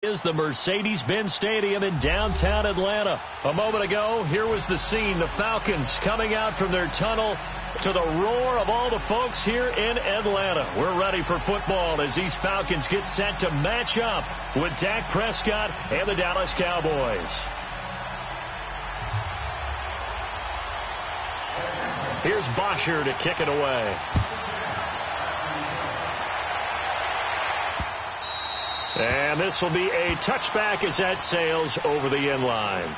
Is the Mercedes-Benz Stadium in downtown Atlanta. A moment ago, here was the scene. The Falcons coming out from their tunnel to the roar of all the folks here in Atlanta. We're ready for football as these Falcons get set to match up with Dak Prescott and the Dallas Cowboys. Here's Bosher to kick it away. And this will be a touchback as that sails over the end line.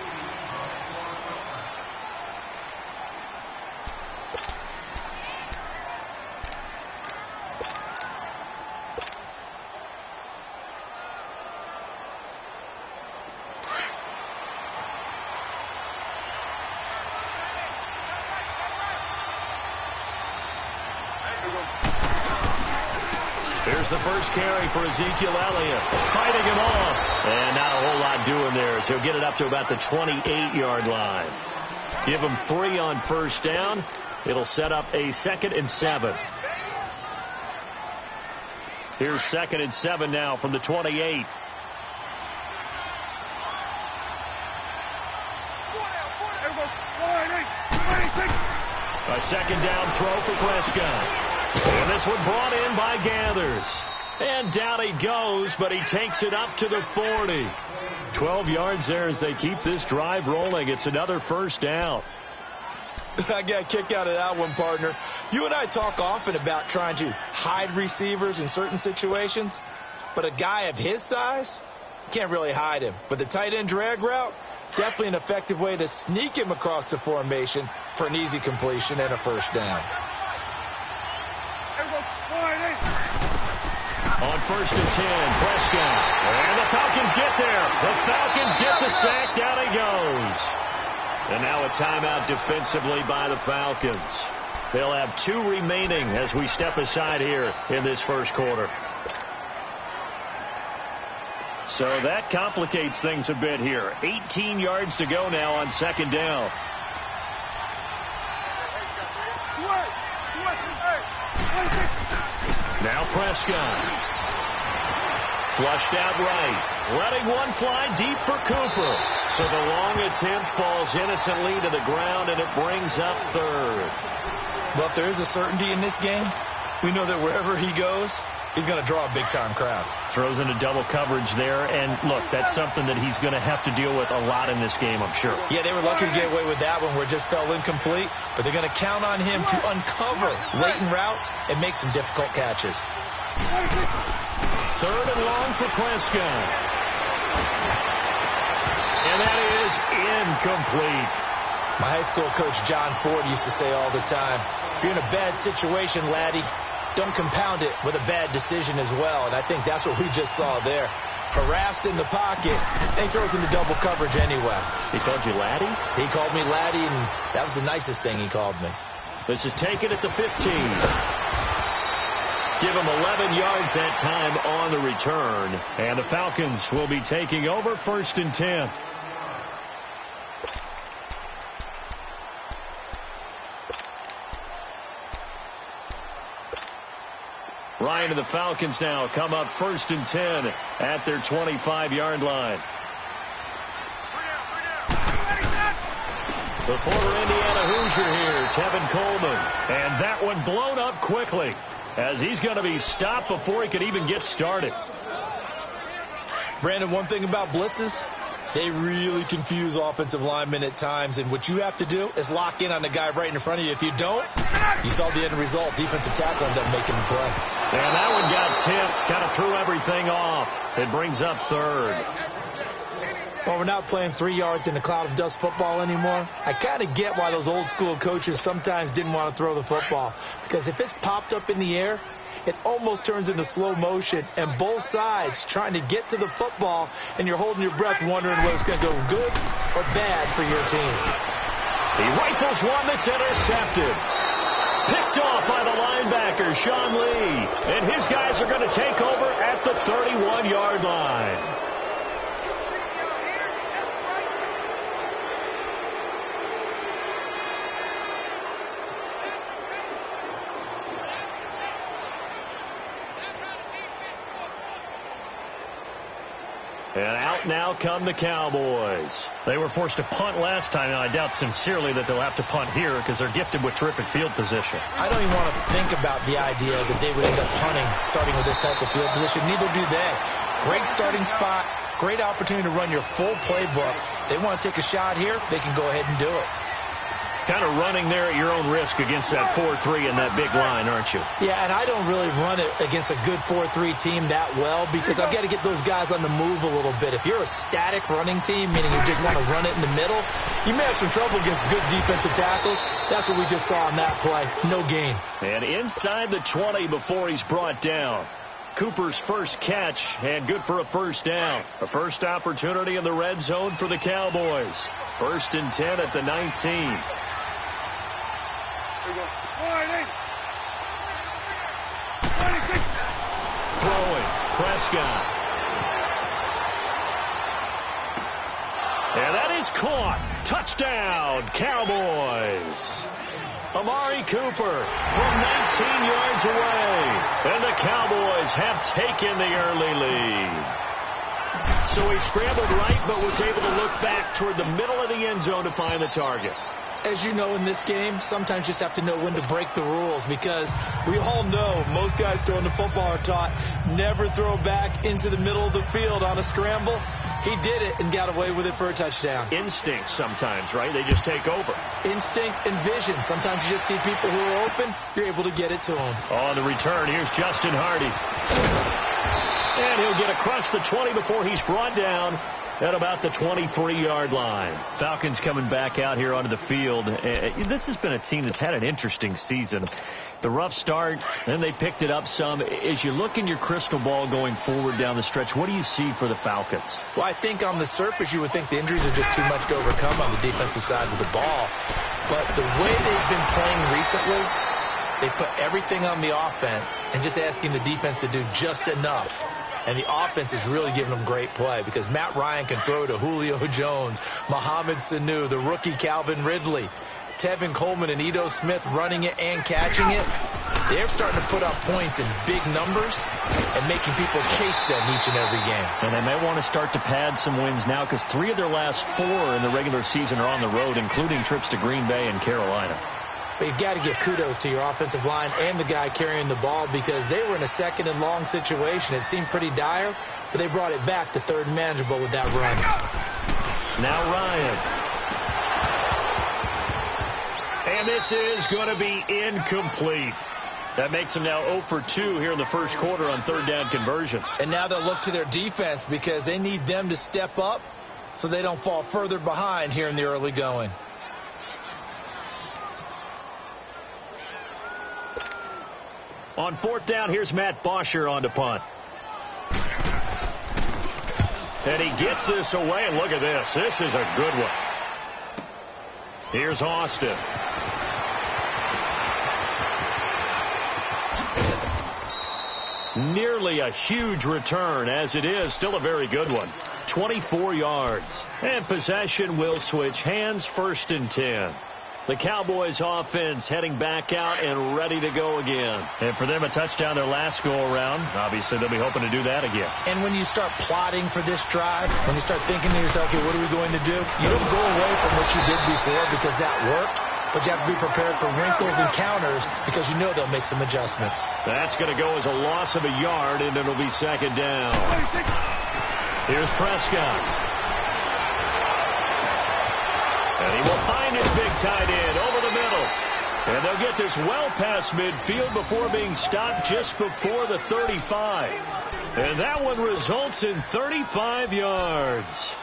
Here's the first carry for Ezekiel Elliott, fighting him off, and not a whole lot doing there, so he'll get it up to about the 28-yard line. Give him 3 on first down. It'll set up a 2nd and 7. Here's 2nd and 7 now from the 28. A 2nd down throw for Prescott. And this one brought in by Gathers. And down he goes, but he takes it up to the 40. 12 yards there as they keep this drive rolling. It's another first down. I got a kick out of that one, partner. You and I talk often about trying to hide receivers in certain situations, but a guy of his size, can't really hide him. But the tight end drag route, definitely an effective way to sneak him across the formation for an easy completion and a first down. On 1st and 10, Prescott. And the Falcons get there. The Falcons get the sack. Down he goes. And now a timeout defensively by the Falcons. They'll have 2 remaining as we step aside here in this first quarter. So that complicates things a bit here. 18 yards to go now on 2nd down. Now Prescott. Flushed out right. Letting one fly deep for Cooper. So the long attempt falls innocently to the ground, and it brings up 3rd. Well, if there is a certainty in this game, we know that wherever he goes, he's going to draw a big-time crowd. Throws into double coverage there, and look, that's something that he's going to have to deal with a lot in this game, I'm sure. Yeah, they were lucky to get away with that one where it just fell incomplete, but they're going to count on him to uncover latent routes and make some difficult catches. 3rd and long for Prescott. And that is incomplete. My high school coach, John Ford, used to say all the time, if you're in a bad situation, laddie, don't compound it with a bad decision as well. And I think that's what we just saw there. Harassed in the pocket, and he throws into double coverage anyway. He called you laddie? He called me laddie, and that was the nicest thing he called me. This is taken at the 15. Give him 11 yards that time on the return. And the Falcons will be taking over 1st and 10. Ryan and the Falcons now come up 1st and 10 at their 25-yard line. The former Indiana Hoosier here, Tevin Coleman. And that one blown up quickly as he's going to be stopped before he could even get started. Brandon, one thing about blitzes, they really confuse offensive linemen at times, and what you have to do is lock in on the guy right in front of you. If you don't, you saw the end result. Defensive tackle ended up making the play. And that one got tipped, kind of threw everything off. It brings up 3rd. Well, we're not playing 3 yards in a cloud of dust football anymore. I kind of get why those old school coaches sometimes didn't want to throw the football, because if it's popped up in the air, it almost turns into slow motion, and both sides trying to get to the football, and you're holding your breath wondering whether it's going to go good or bad for your team. He rifles one that's intercepted. Picked off by the linebacker, Sean Lee. And his guys are going to take over at the 31-yard line. And out now come the Cowboys. They were forced to punt last time, and I doubt sincerely that they'll have to punt here because they're gifted with terrific field position. I don't even want to think about the idea that they would end up punting starting with this type of field position. Neither do they. Great starting spot, great opportunity to run your full playbook. They want to take a shot here, they can go ahead and do it. Kind of running there at your own risk against that 4-3 and that big line, aren't you? Yeah, and I don't really run it against a good 4-3 team that well because I've got to get those guys on the move a little bit. If you're a static running team, meaning you just want to run it in the middle, you may have some trouble against good defensive tackles. That's what we just saw on that play. No gain. And inside the 20 before he's brought down. Cooper's first catch, and good for a first down. A first opportunity in the red zone for the Cowboys. 1st and 10 at the 19. Throwing, Prescott. And that is caught. Touchdown, Cowboys. Amari Cooper from 19 yards away. And the Cowboys have taken the early lead. So he scrambled right, but was able to look back toward the middle of the end zone to find the target. As you know, in this game, sometimes you just have to know when to break the rules because we all know most guys throwing the football are taught never throw back into the middle of the field on a scramble. He did it and got away with it for a touchdown. Instinct sometimes, right? They just take over. Instinct and vision. Sometimes you just see people who are open. You're able to get it to them. On the return, here's Justin Hardy. And he'll get across the 20 before he's brought down at about the 23-yard line. Falcons coming back out here onto the field. This has been a team that's had an interesting season. The rough start, then they picked it up some. As you look in your crystal ball going forward down the stretch, what do you see for the Falcons? Well, I think on the surface you would think the injuries are just too much to overcome on the defensive side of the ball. But the way they've been playing recently, they put everything on the offense and just asking the defense to do just enough. And the offense is really giving them great play because Matt Ryan can throw to Julio Jones, Mohamed Sanu, the rookie Calvin Ridley, Tevin Coleman and Ito Smith running it and catching it. They're starting to put up points in big numbers and making people chase them each and every game. And they may want to start to pad some wins now because 3 of their last 4 in the regular season are on the road, including trips to Green Bay and Carolina. But you've got to give kudos to your offensive line and the guy carrying the ball because they were in a 2nd and long situation. It seemed pretty dire, but they brought it back to 3rd and manageable with that run. Now Ryan. And this is going to be incomplete. That makes them now 0 for 2 here in the first quarter on 3rd down conversions. And now they'll look to their defense because they need them to step up so they don't fall further behind here in the early going. On 4th down, here's Matt Bosher on to punt. And he gets this away, and look at this. This is a good one. Here's Austin. Nearly a huge return, as it is still a very good one. 24 yards. And possession will switch hands, 1st and 10. The Cowboys offense heading back out and ready to go again. And for them, a touchdown their last go-around. Obviously, they'll be hoping to do that again. And when you start plotting for this drive, when you start thinking to yourself, okay, what are we going to do? You don't go away from what you did before because that worked, but you have to be prepared for wrinkles and counters because you know they'll make some adjustments. That's going to go as a loss of a yard, and it'll be 2nd down. Here's Prescott. And he will find his big tight end over the middle. And they'll get this well past midfield before being stopped just before the 35. And that one results in 35 yards.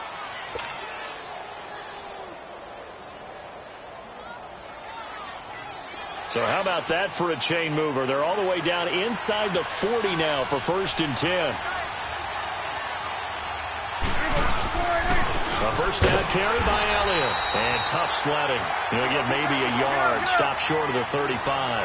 So how about that for a chain mover? They're all the way down inside the 40 now for 1st and 10. A first down carry by Elliott. And tough sledding. He'll get maybe a yard. Stop short of the 35.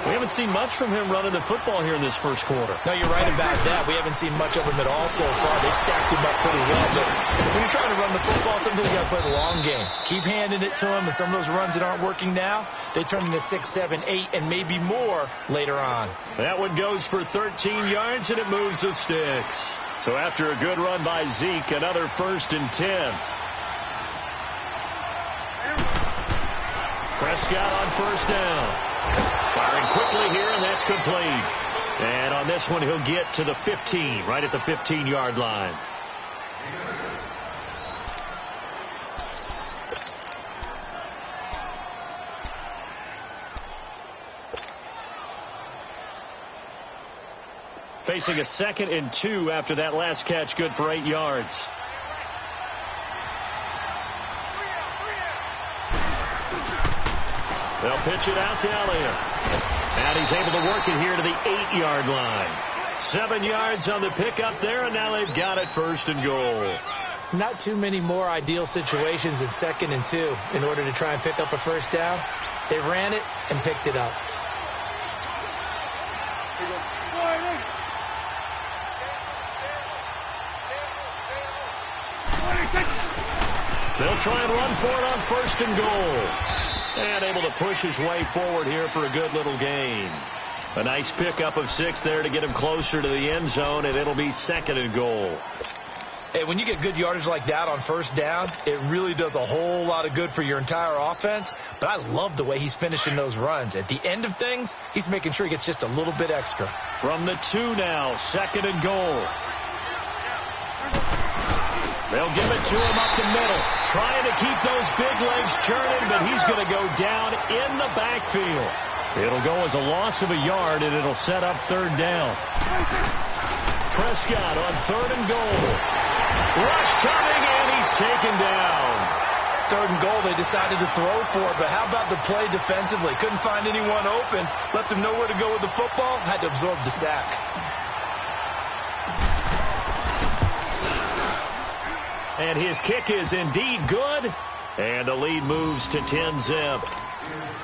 We haven't seen much from him running the football here in this first quarter. No, you're right about that. We haven't seen much of him at all so far. They've stacked him up pretty well. But when you're trying to run the football, sometimes you got to play the long game. Keep handing it to him. And some of those runs that aren't working now, they turn into 6, 7, 8, and maybe more later on. That one goes for 13 yards, and it moves the sticks. So after a good run by Zeke, another 1st and 10. Prescott on 1st down. Firing quickly here, and that's complete. And on this one, he'll get to the 15, right at the 15-yard line. Facing a 2nd and 2 after that last catch, good for 8 yards. They'll pitch it out to Elliott. And he's able to work it here to the 8-yard line. 7 yards on the pickup there, and now they've got it 1st and goal. Not too many more ideal situations in 2nd and 2 in order to try and pick up a 1st down. They ran it and picked it up. They'll try and run for it on 1st and goal. And able to push his way forward here for a good little gain. A nice pickup of 6 there to get him closer to the end zone, and it'll be 2nd and goal. Hey, when you get good yardage like that on 1st down, it really does a whole lot of good for your entire offense. But I love the way he's finishing those runs. At the end of things, he's making sure he gets just a little bit extra. From the 2 now, 2nd and goal. They'll give it to him up the middle. Trying to keep those big legs churning, but he's going to go down in the backfield. It'll go as a loss of a yard, and it'll set up 3rd down. Prescott on 3rd and goal. Rush coming, and he's taken down. 3rd and goal, they decided to throw for it, but how about the play defensively? Couldn't find anyone open. Left him nowhere to go with the football. Had to absorb the sack. And his kick is indeed good. And the lead moves to 10-zip.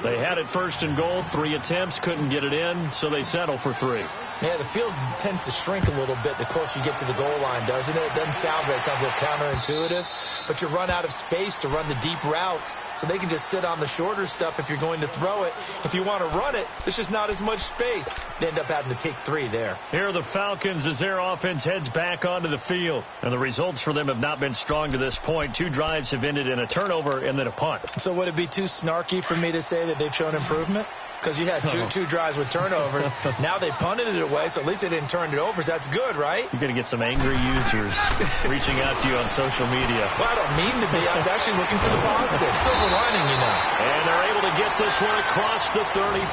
They had it 1st and goal, 3 attempts, couldn't get it in, so they settle for 3. Yeah, the field tends to shrink a little bit the closer you get to the goal line, doesn't it? It doesn't sound right. It sounds a little counterintuitive. But you run out of space to run the deep routes, so they can just sit on the shorter stuff if you're going to throw it. If you want to run it, there's just not as much space. They end up having to take 3 there. Here are the Falcons as their offense heads back onto the field. And the results for them have not been strong to this point. 2 drives have ended in a turnover and then a punt. So would it be too snarky for me to say that they've shown improvement? Because you had two drives with turnovers. Now they punted it away, so at least they didn't turn it over. So that's good, right? You're going to get some angry users reaching out to you on social media. Well, I don't mean to be. I was actually looking for the positive. Silver lining, you know. And they're able to get this one across the 35.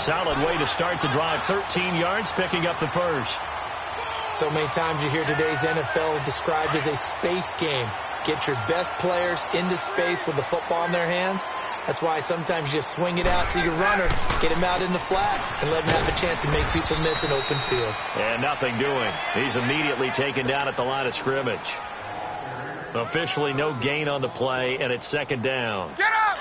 Solid way to start the drive. 13 yards, picking up the 1st. So many times you hear today's NFL described as a space game. Get your best players into space with the football in their hands. That's why sometimes you just swing it out to your runner, get him out in the flat, and let him have a chance to make people miss an open field. And nothing doing. He's immediately taken down at the line of scrimmage. Officially no gain on the play, and it's 2nd down. Get up!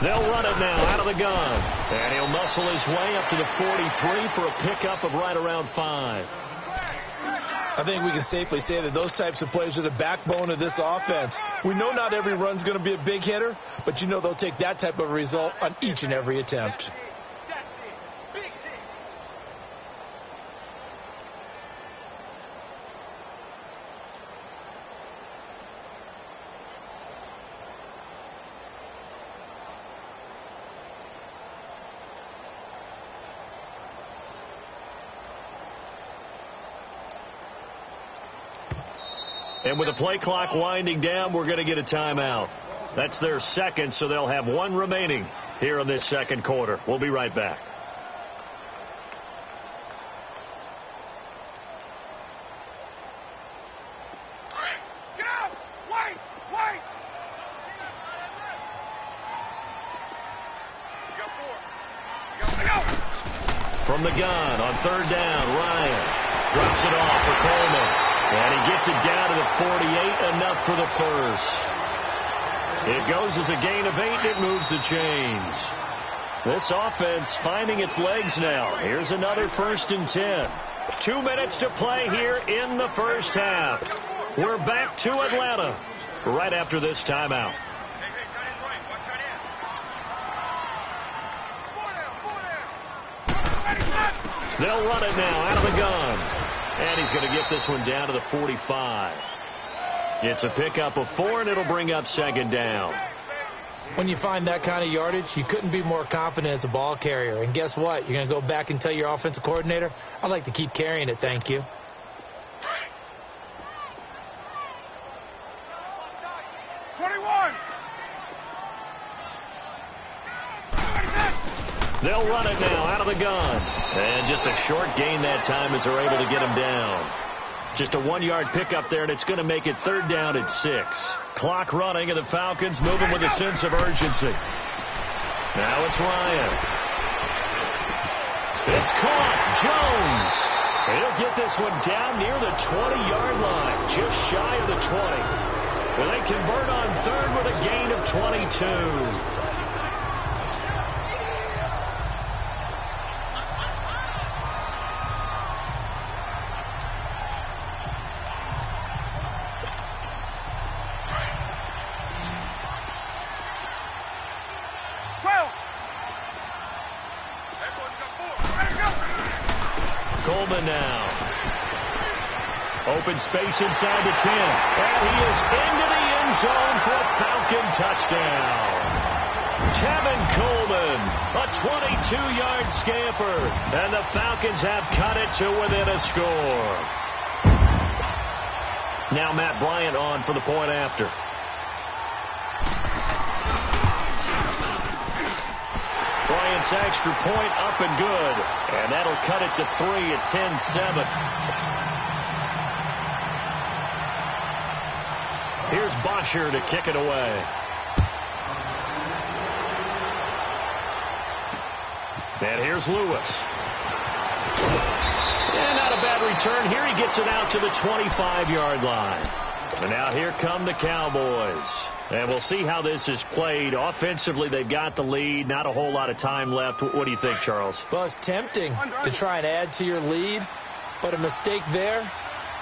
They'll run it now out of the gun. And he'll muscle his way up to the 43 for a pickup of right around 5. I think we can safely say that those types of plays are the backbone of this offense. We know not every run's going to be a big hitter, but you know they'll take that type of result on each and every attempt. And with the play clock winding down, we're going to get a timeout. That's their 2nd, so they'll have 1 remaining here in this 2nd quarter. We'll be right back. Get out! Wait! Wait! You got 4. You got 4. From the gun on 3rd down, Ryan drops it off for Coleman. And he gets it down to the 48, enough for the 1st. It goes as a gain of 8, it moves the chains. This offense finding its legs now. Here's another 1st and 10. 2 minutes to play here in the first half. We're back to Atlanta right after this timeout. They'll run it now out of the gun. And he's going to get this one down to the 45. It's a pickup of 4, and it'll bring up second down. When you find that kind of yardage, you couldn't be more confident as a ball carrier. And guess what? You're going to go back and tell your offensive coordinator, I'd like to keep carrying it, thank you. They'll run it now out of the gun. And just a short gain that time as they're able to get him down. Just a 1-yard pickup there, and it's going to make it third down at 6. Clock running, and the Falcons moving with a sense of urgency. Now it's Ryan. It's caught. Jones. He'll get this one down near the 20-yard line, just shy of the 20. Well, they convert on third with a gain of 22. Now. Open space inside the 10. And he is into the end zone for a Falcon touchdown. Tevin Coleman, a 22-yard scamper. And the Falcons have cut it to within a score. Now Matt Bryant on for the point after. Bryant's extra point up and good. And that'll cut it to 3 at 10-7. Here's Bosher to kick it away. And here's Lewis. And not a bad return here. He gets it out to the 25-yard line. And now here come the Cowboys. And we'll see how this is played. Offensively, they've got the lead. Not a whole lot of time left. What do you think, Charles? Well, it's tempting to try and add to your lead, but a mistake there,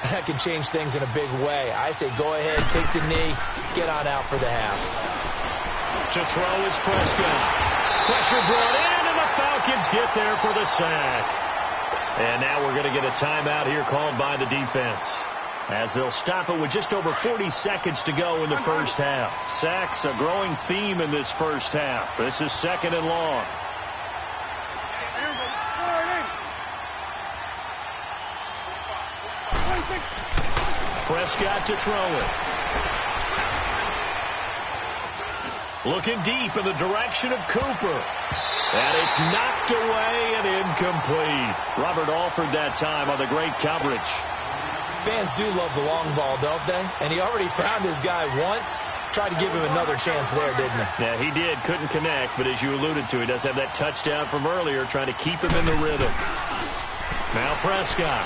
that can change things in a big way. I say go ahead, take the knee, get on out for the half. To throw is Prescott. Pressure brought in, and the Falcons get there for the sack. And now we're going to get a timeout here called by the defense, as they'll stop it with just over 40 seconds to go in the first half. Sacks, a growing theme in this first half. This is second and long. Prescott to throw it. Looking deep in the direction of Cooper. And it's knocked away and incomplete. Robert Alford that time on the great coverage. Fans do love the long ball, don't they? And he already found his guy once. Tried to give him another chance there, didn't he? Yeah, he did. Couldn't connect, but as you alluded to, he does have that touchdown from earlier, trying to keep him in the rhythm. Now Prescott.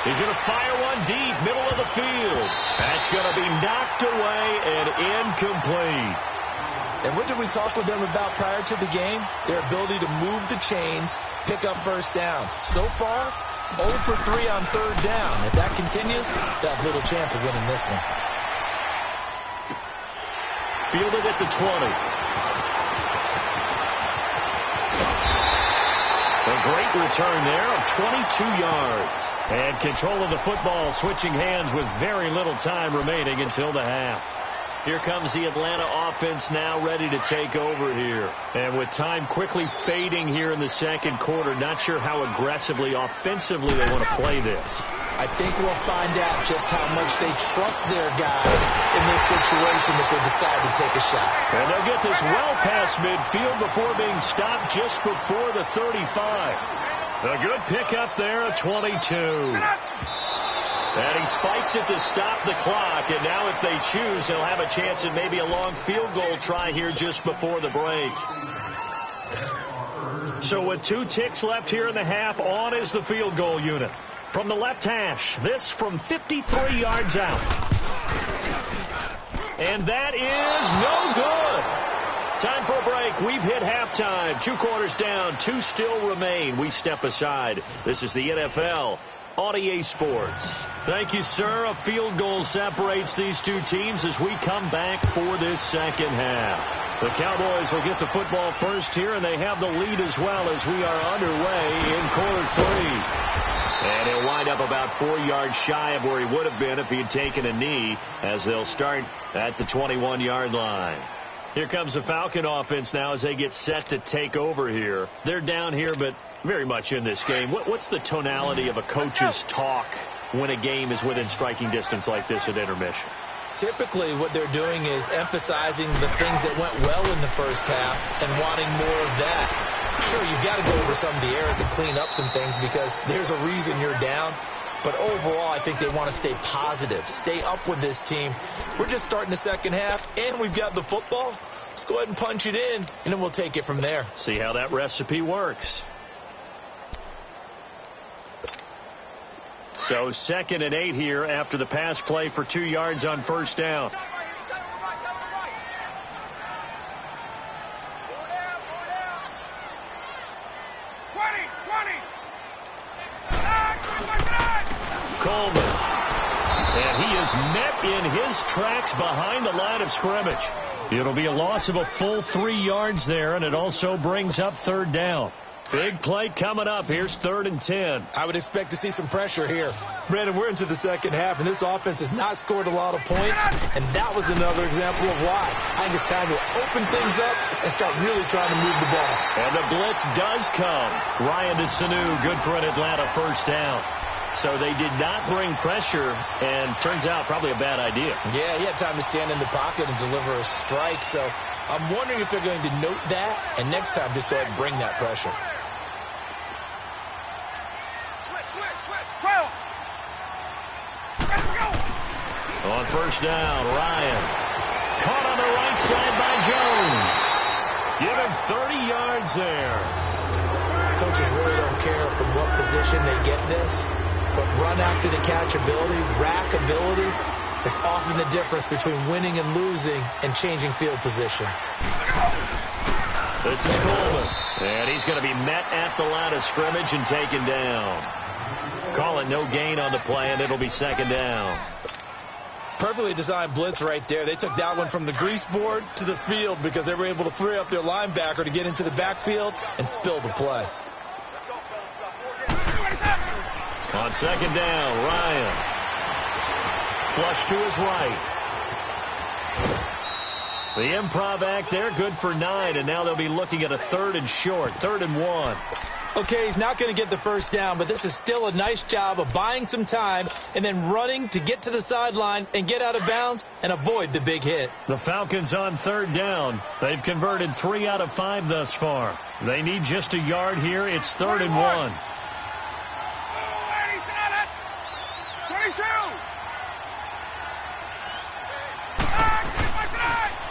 He's going to fire one deep, middle of the field. That's going to be knocked away and incomplete. And what did we talk with them about prior to the game? Their ability to move the chains, pick up first downs. So far, 0 for 3 on third down. If that continues, they'll have little chance of winning this one. Fielded at the 20. A great return there of 22 yards. And control of the football switching hands with very little time remaining until the half. Here comes the Atlanta offense now ready to take over here. And with time quickly fading here in the second quarter, not sure how aggressively, offensively they want to play this. I think we'll find out just how much they trust their guys in this situation if they decide to take a shot. And they'll get this well past midfield before being stopped just before the 35. A good pickup there, a 22. And he spikes it to stop the clock. And now if they choose, they'll have a chance at maybe a long field goal try here just before the break. So with 2 ticks left here in the half, on is the field goal unit. From the left hash, this from 53 yards out. And that is no good. Time for a break. We've hit halftime. 2 quarters down. 2 still remain. We step aside. This is the NFL on EA Sports. Thank you, sir. A field goal separates these two teams as we come back for this second half. The Cowboys will get the football first here, and they have the lead as well as we are underway in quarter 3. And he'll wind up about 4 yards shy of where he would have been if he had taken a knee, as they'll start at the 21-yard line. Here comes the Falcon offense now as they get set to take over here. They're down here, but very much in this game. What's the tonality of a coach's talk when a game is within striking distance like this at intermission? Typically, what they're doing is emphasizing the things that went well in the first half and wanting more of that. Sure, you've got to go over some of the errors and clean up some things because there's a reason you're down. But overall, I think they want to stay positive, stay up with this team. We're just starting the second half, and we've got the football. Let's go ahead and punch it in, and then we'll take it from there. See how that recipe works. So 2nd and 8 here after the pass play for 2 yards on first down. Coleman. And he is met in his tracks behind the line of scrimmage. It'll be a loss of a full 3 yards there, and it also brings up 3rd down. Big play coming up. Here's 3rd and 10. I would expect to see some pressure here. Brandon, we're into the second half, and this offense has not scored a lot of points, and that was another example of why. I think it's time to open things up and start really trying to move the ball. And the blitz does come. Ryan to Sanu, good for an Atlanta first down. So they did not bring pressure, and turns out probably a bad idea. Yeah, he had time to stand in the pocket and deliver a strike. So I'm wondering if they're going to note that, and next time just go ahead and bring that pressure. On first down, Ryan. Caught on the right side by Jones. Give him 30 yards there. Coaches really don't care from what position they get this. But run after the catch ability, rack ability, is often the difference between winning and losing and changing field position. This is Coleman. And he's going to be met at the line of scrimmage and taken down. Call it no gain on the play, and it'll be 2nd down. Perfectly designed blitz right there. They took that one from the grease board to the field because they were able to free up their linebacker to get into the backfield and spill the play. On 2nd down, Ryan. Flush to his right. The improv act there, good for 9, and now they'll be looking at a 3rd and short, 3rd and 1. Okay, he's not going to get the first down, but this is still a nice job of buying some time and then running to get to the sideline and get out of bounds and avoid the big hit. The Falcons on 3rd down. They've converted 3 out of 5 thus far. They need just a yard here. It's 3rd and 1.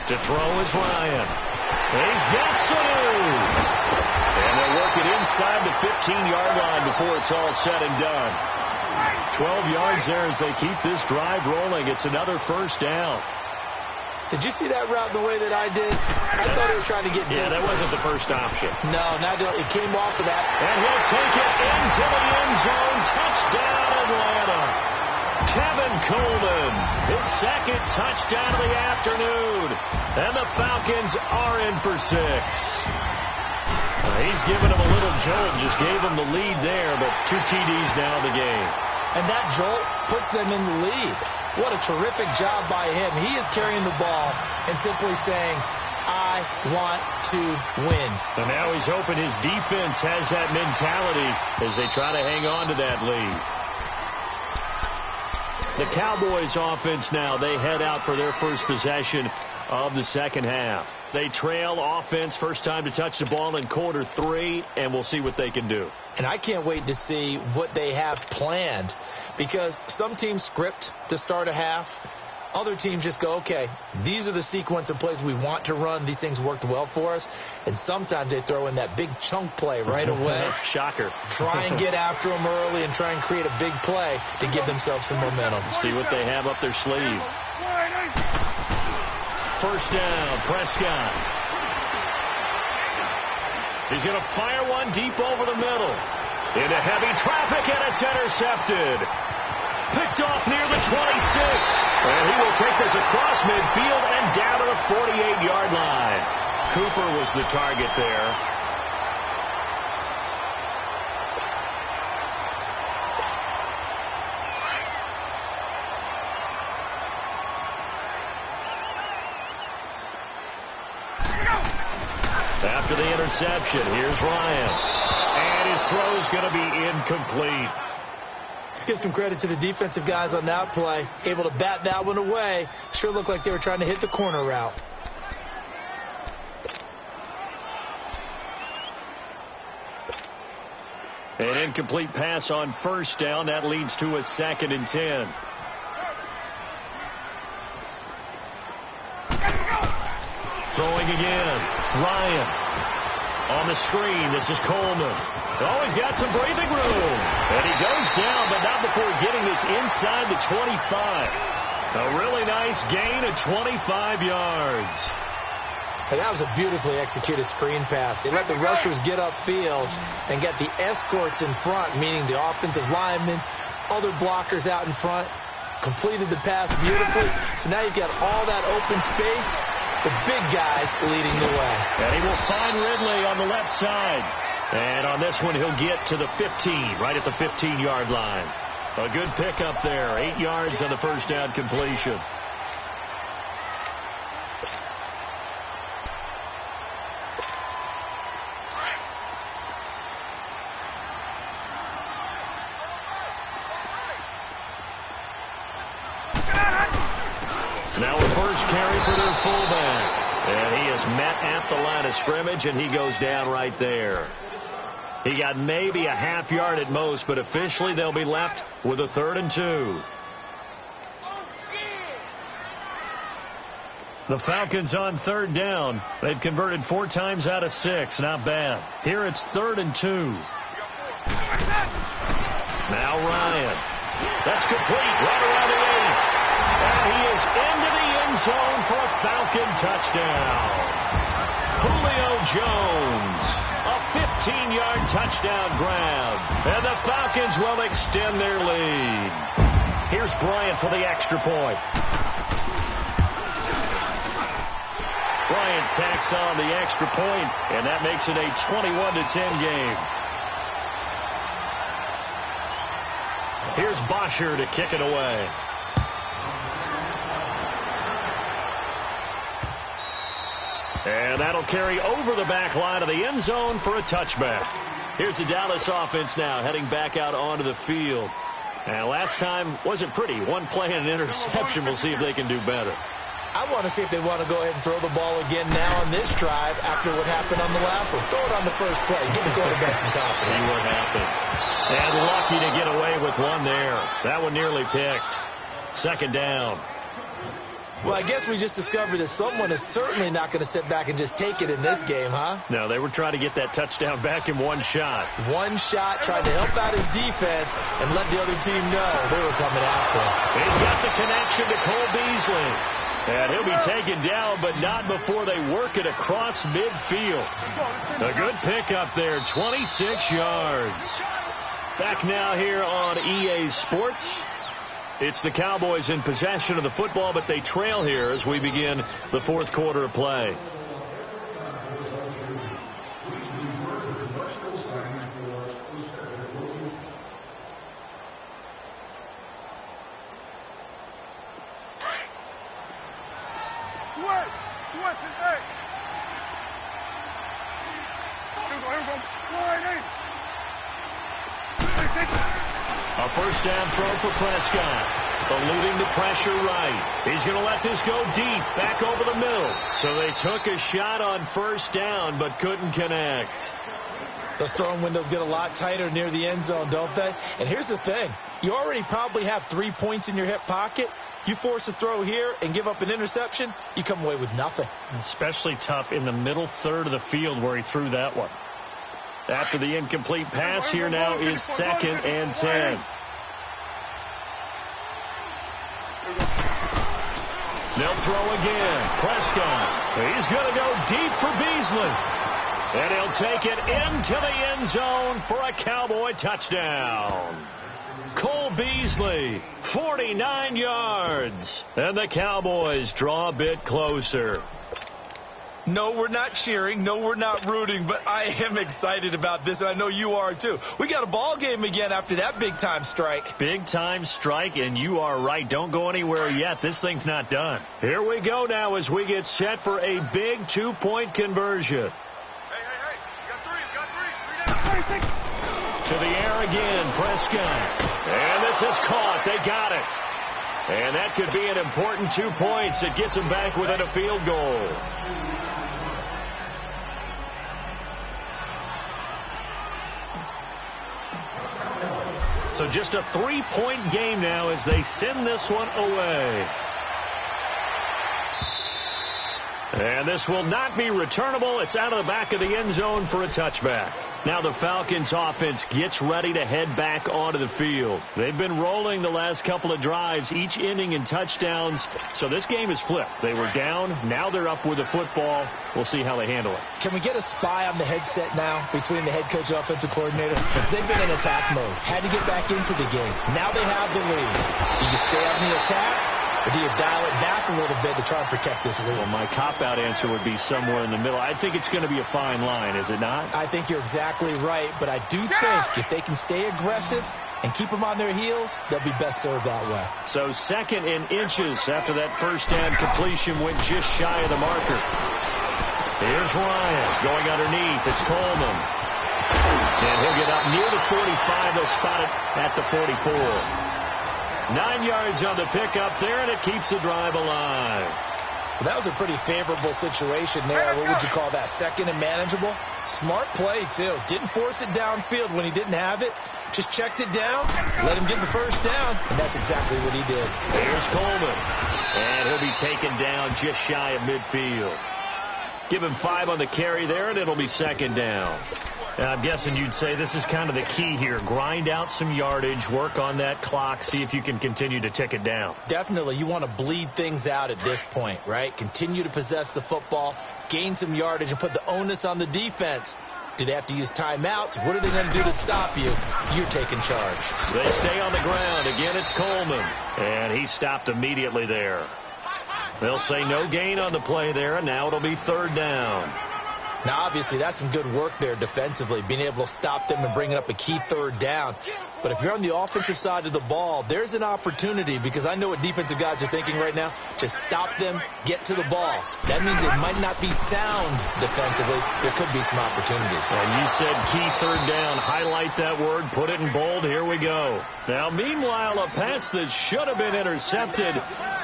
To throw is Ryan. He's got Sanu. And they'll work it inside the 15-yard line before it's all said and done. 12 yards there as they keep this drive rolling. It's another first down. Did you see that route the way that I did? I thought he was trying to get Yeah, that wasn't the first option. No, not it came off of that. And he'll take it into the end zone. Touchdown, Atlanta. Kevin Coleman, his 2nd touchdown of the afternoon. And the Falcons are in for 6. He's given them a little jolt, just gave them the lead there, but 2 TDs now in the game. And that jolt puts them in the lead. What a terrific job by him. He is carrying the ball and simply saying, I want to win. And now he's hoping his defense has that mentality as they try to hang on to that lead. The Cowboys offense now, they head out for their first possession of the second half. They trail offense, first time to touch the ball in quarter 3, and we'll see what they can do. And I can't wait to see what they have planned because some teams script to start a half. Other teams just go, okay, these are the sequence of plays we want to run. These things worked well for us. And sometimes they throw in that big chunk play right away. Shocker. Try and get after them early and try and create a big play to give themselves some momentum. See what they have up their sleeve. First down, Prescott. He's going to fire one deep over the middle. Into heavy traffic, and it's intercepted. Picked off near the 26. And he will take this across midfield and down to the 48-yard line. Cooper was the target there. After the interception, here's Ryan. And his throw's going to be incomplete. Let's give some credit to the defensive guys on that play. Able to bat that one away. Sure looked like they were trying to hit the corner route. An incomplete pass on first down. That leads to a 2nd and 10. Throwing again. Ryan. On the screen, this is Coleman. Oh, he's got some breathing room. And he goes down, but not before getting this inside the 25. A really nice gain of 25 yards. And that was a beautifully executed screen pass. They let the rushers get upfield and get the escorts in front, meaning the offensive linemen, other blockers out in front, completed the pass beautifully. So now you've got all that open space. The big guys leading the way. And he will find Ridley on the left side. And on this one, he'll get to the 15, right at the 15-yard line. A good pickup there. 8 yards on the first down completion. Now a first carry for their fullback. And he is met at the line of scrimmage, and he goes down right there. He got maybe a half yard at most, but officially they'll be left with a 3rd and 2. The Falcons on 3rd down. They've converted 4 times out of 6. Not bad. Here it's 3rd and 2. Now Ryan. That's complete. Right around the 8. And he is into the end zone for a Falcon touchdown. Julio Jones, a 15-yard touchdown grab. And the Falcons will extend their lead. Here's Bryant for the extra point. Bryant tacks on the extra point, and that makes it a 21-10 game. Here's Bosher to kick it away. And that'll carry over the back line of the end zone for a touchback. Here's the Dallas offense now heading back out onto the field. And last time wasn't pretty. One play and an interception. We'll see if they can do better. I want to see if they want to go ahead and throw the ball again now on this drive after what happened on the last one. Throw it on the first play. Give the quarterback some confidence. See what happens. And lucky to get away with one there. That one nearly picked. 2nd down. Well, I guess we just discovered that someone is certainly not going to sit back and just take it in this game, huh? No, they were trying to get that touchdown back in one shot. One shot, trying to help out his defense and let the other team know they were coming after him. He's got the connection to Cole Beasley. And he'll be taken down, but not before they work it across midfield. A good pickup there, 26 yards. Back now here on EA Sports. It's the Cowboys in possession of the football, but they trail here as we begin the 4th quarter of play. A first down throw for Prescott. Eluding the pressure right. He's going to let this go deep, back over the middle. So they took a shot on first down, but couldn't connect. Those throwing windows get a lot tighter near the end zone, don't they? And here's the thing. You already probably have 3 points in your hip pocket. You force a throw here and give up an interception, you come away with nothing. Especially tough in the middle third of the field where he threw that one. After the incomplete pass, here now is 2nd and 10. They'll throw again. Prescott. He's going to go deep for Beasley. And he'll take it into the end zone for a Cowboy touchdown. Cole Beasley, 49 yards. And the Cowboys draw a bit closer. No, we're not cheering. No, we're not rooting. But I am excited about this, and I know you are too. We got a ball game again after that big-time strike. Big-time strike, and you are right. Don't go anywhere yet. This thing's not done. Here we go now as we get set for a big 2-point conversion. Hey. You got three. 3 down. To the air again, Prescott. And this is caught. They got it. And that could be an important 2 points. It gets them back within a field goal. So just a 3-point game now as they send this one away. And this will not be returnable. It's out of the back of the end zone for a touchback. Now the Falcons offense gets ready to head back onto the field. They've been rolling the last couple of drives, each ending in touchdowns. So this game is flipped. They were down. Now they're up with the football. We'll see how they handle it. Can we get a spy on the headset now between the head coach and offensive coordinator? Because they've been in attack mode. Had to get back into the game. Now they have the lead. Do you stay on the attack? Or do you dial it back a little bit to try and protect this lead? Well, my cop-out answer would be somewhere in the middle. I think it's going to be a fine line, is it not? I think you're exactly right, but I do think if they can stay aggressive and keep them on their heels, they'll be best served that way. So 2nd and inches after that first down completion went just shy of the marker. Here's Ryan going underneath. It's Coleman. And he'll get up near the 45. They'll spot it at the 44. 9 yards on the pickup there, and it keeps the drive alive. Well, that was a pretty favorable situation there. What would you call that? 2nd and manageable? Smart play, too. Didn't force it downfield when he didn't have it. Just checked it down, let him get the first down, and that's exactly what he did. Here's Coleman, and he'll be taken down just shy of midfield. Give him 5 on the carry there, and it'll be 2nd down. And I'm guessing you'd say this is kind of the key here. Grind out some yardage, work on that clock, see if you can continue to tick it down. Definitely. You want to bleed things out at this point, right? Continue to possess the football, gain some yardage, and put the onus on the defense. Do they have to use timeouts? What are they going to do to stop you? You're taking charge. They stay on the ground. Again, it's Coleman. And he stopped immediately there. They'll say no gain on the play there, and now it'll be 3rd down. Now, obviously, that's some good work there defensively, being able to stop them and bringing up a key 3rd down. But if you're on the offensive side of the ball, there's an opportunity, because I know what defensive guys are thinking right now, to stop them, get to the ball. That means it might not be sound defensively. There could be some opportunities. And you said key 3rd down. Highlight that word. Put it in bold. Here we go. Now, meanwhile, a pass that should have been intercepted,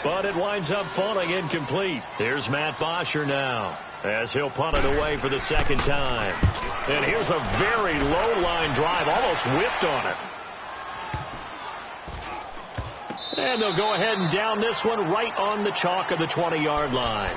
but it winds up falling incomplete. Here's Matt Bosher now, as he'll punt it away for the 2nd time. And here's a very low-line drive, almost whipped on it. And they'll go ahead and down this one right on the chalk of the 20-yard line.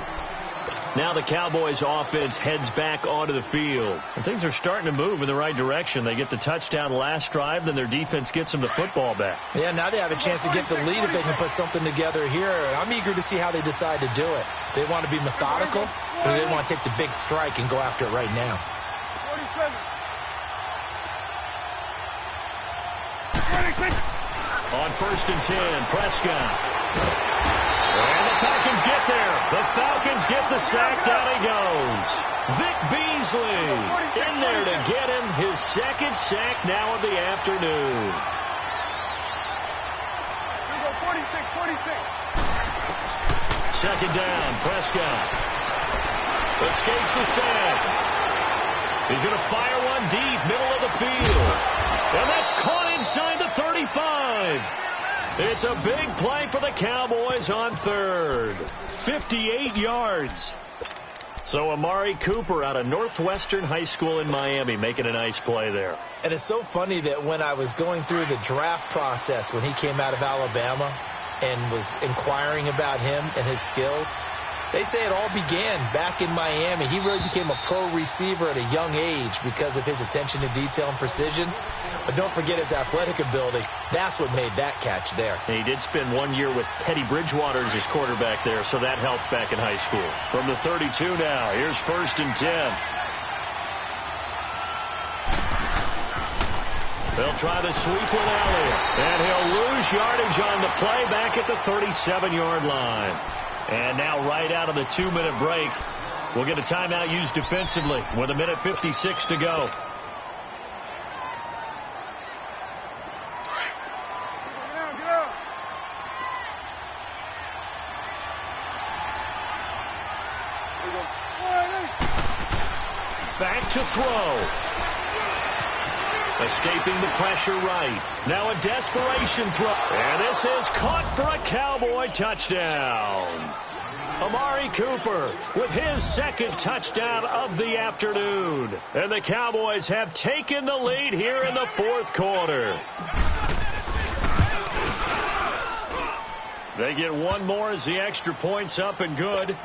Now the Cowboys offense heads back onto the field. And things are starting to move in the right direction. They get the touchdown last drive, then their defense gets them the football back. Yeah, now they have a chance to get the lead if they can put something together here. I'm eager to see how they decide to do it. If they want to be methodical, or do they want to take the big strike and go after it right now? 47. On 1st and 10, Prescott. And the Falcons get there. The Falcons get the sack. Down he goes. Vic Beasley in there to get him his 2nd sack now of the afternoon. 46. 2nd down, Prescott. Escapes the sack. He's going to fire one deep, middle of the field. And that's caught inside the 35. It's a big play for the Cowboys on 3rd. 58 yards. So Amari Cooper out of Northwestern High School in Miami making a nice play there. And it's so funny that when I was going through the draft process when he came out of Alabama and was inquiring about him and his skills, they say it all began back in Miami. He really became a pro receiver at a young age because of his attention to detail and precision. But don't forget his athletic ability. That's what made that catch there. And he did spend 1 year with Teddy Bridgewater as his quarterback there, so that helped back in high school. From the 32 now, here's 1st and 10. They'll try to sweep with Elliott. And he'll lose yardage on the play back at the 37-yard line. And now right out of the 2-minute break, we'll get a timeout used defensively with 1:56 to go. Back to throw. Escaping the pressure right. Now a desperation throw. And this is caught for a Cowboy touchdown. Amari Cooper with his second touchdown of the afternoon. And the Cowboys have taken the lead here in the fourth quarter. They get one more as the extra point's up and good.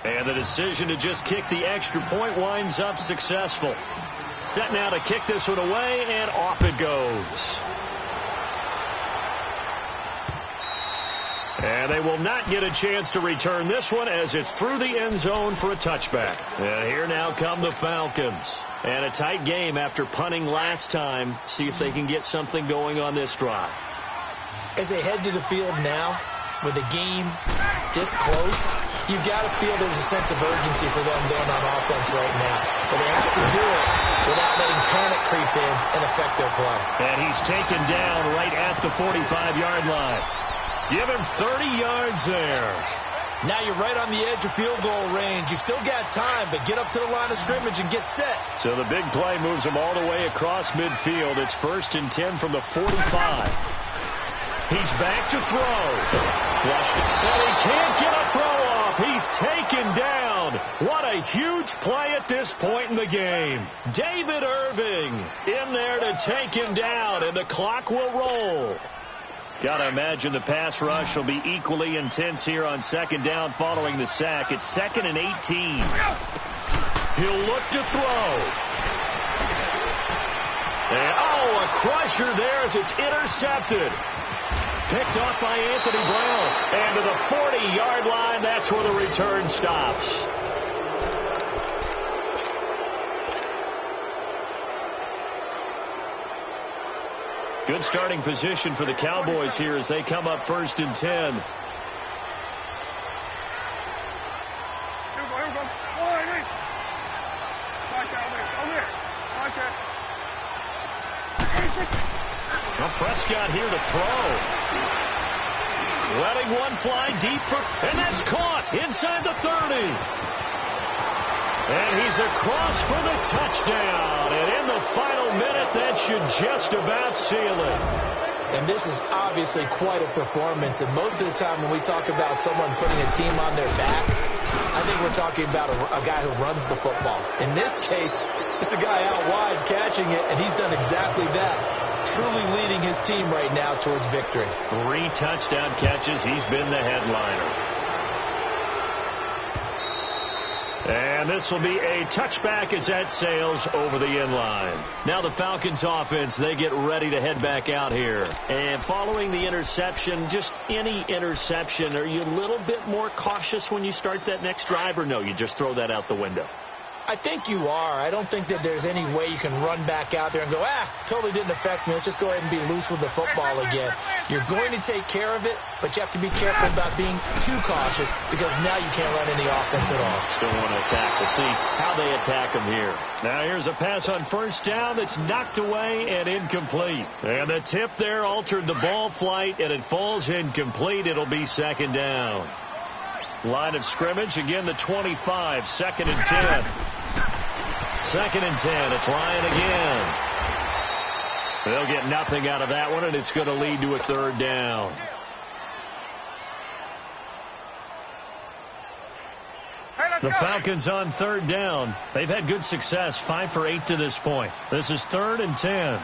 And the decision to just kick the extra point winds up successful. Set now to kick this one away, and off it goes. And they will not get a chance to return this one as it's through the end zone for a touchback. And here now come the Falcons. And a tight game after punting last time. See if they can get something going on this drive. As they head to the field now, with the game this close, you've got to feel there's a sense of urgency for them going on offense right now. But they have to do it without letting panic creep in and affect their play. And he's taken down right at the 45-yard line. Give him 30 yards there. Now you're right on the edge of field goal range. You've still got time, but get up to the line of scrimmage and get set. So the big play moves him all the way across midfield. It's 1st and 10 from the 45. He's back to throw. Flushed. And he can't get a throw off. He's taken down. What a huge play at this point in the game. David Irving in there to take him down, and the clock will roll. Got to imagine the pass rush will be equally intense here on 2nd down following the sack. It's 2nd and 18. He'll look to throw. And, a crusher there as it's intercepted. Picked off by Anthony Brown. And to the 40-yard line, that's where the return stops. Good starting position for the Cowboys here as they come up 1st and 10. Well, Prescott here to throw. Letting one fly deeper, and that's caught inside the 30. And he's across for the touchdown. And in the final minute, that should just about seal it. And this is obviously quite a performance. And most of the time when we talk about someone putting a team on their back, I think we're talking about a guy who runs the football. In this case, it's a guy out wide catching it, and he's done exactly that. Truly leading his team right now towards victory. 3 touchdown catches. He's been the headliner. And this will be a touchback as that sails over the end line. Now the Falcons offense, they get ready to head back out here. And following the interception, just any interception, are you a little bit more cautious when you start that next drive, or no, you just throw that out the window? I think you are. I don't think that there's any way you can run back out there and go, totally didn't affect me. Let's just go ahead and be loose with the football again. You're going to take care of it, but you have to be careful about being too cautious because now you can't run any offense at all. Still want to attack. We'll see how they attack them here. Now here's a pass on 1st down that's knocked away and incomplete. And the tip there altered the ball flight, and it falls incomplete. It'll be 2nd down. Line of scrimmage, again the 25, 2nd and 10. 2nd and 10, it's Ryan again. They'll get nothing out of that one, and it's going to lead to a 3rd down. The Falcons on 3rd down. They've had good success, 5 for 8 to this point. This is 3rd and 10.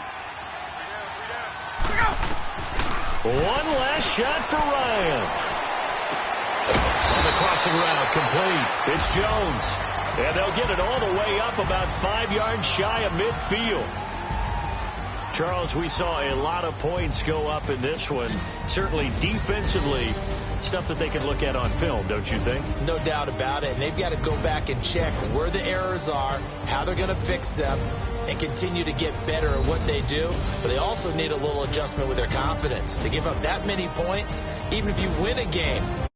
One last shot for Ryan. On the crossing route, complete. It's Jones. And they'll get it all the way up about 5 yards shy of midfield. Charles, we saw a lot of points go up in this one. Certainly defensively, stuff that they can look at on film, don't you think? No doubt about it. And they've got to go back and check where the errors are, how they're going to fix them, and continue to get better at what they do. But they also need a little adjustment with their confidence. To give up that many points, even if you win a game,